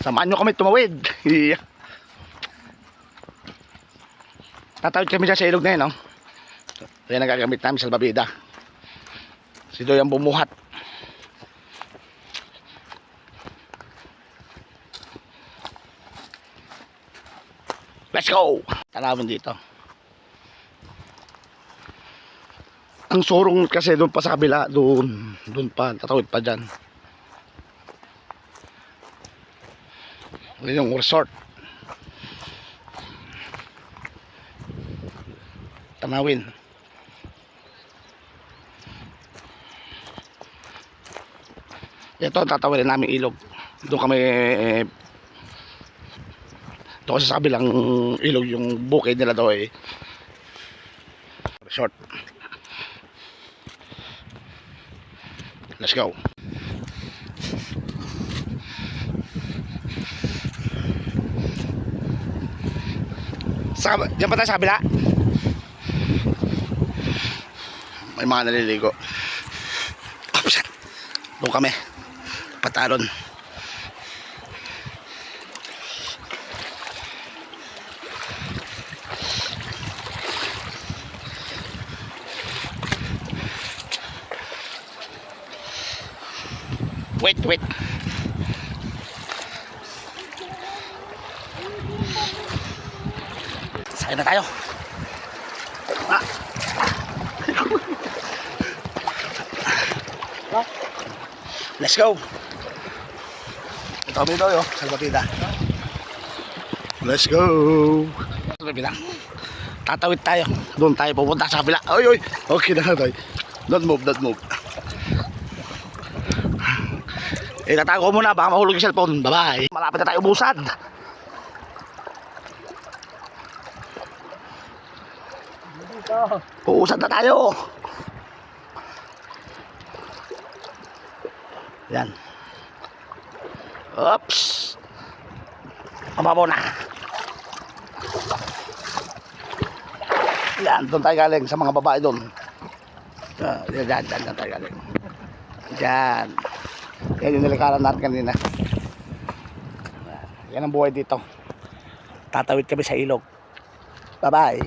Samahan nyo kami tumawid. Tatawid kami dyan sa ilog na yun, no? Kaya nagagamit namin salbabida. Si Doy ang bumuhat. Let's go! Tanawin dito. Ang surong kasi doon pa sa kabila, doon pa, tatawid pa dyan. Yun yung resort. Tanawin. Ito ang tatawin namin ilog. Doon kami doon sa kabilang ilog yung bukid nila daw eh. Resort. Let's go. Diyan pa tayo sa kabila. May mga naliligo. Doon kami patalon. Wait. Sakay na tayo. Let's go. Ito kami daw yun, salbabida. Let's go. Salbabida. Tatawid tayo. Doon tayo pupunta sa kabila. Oy. Okay na tayo. Don't move. Tatago muna, baka mahulog yung cellphone. Bye-bye. Malapit na tayo ubusad. Uusad na tayo. Yan. Oops. Mababaw na. Yan, doon tayo galing sa mga babae doon. Yan tayo galing. Yan. Yan yung nilikaran natin kanina. Yan ang buhay dito. Tatawid kami sa ilog. Bye bye.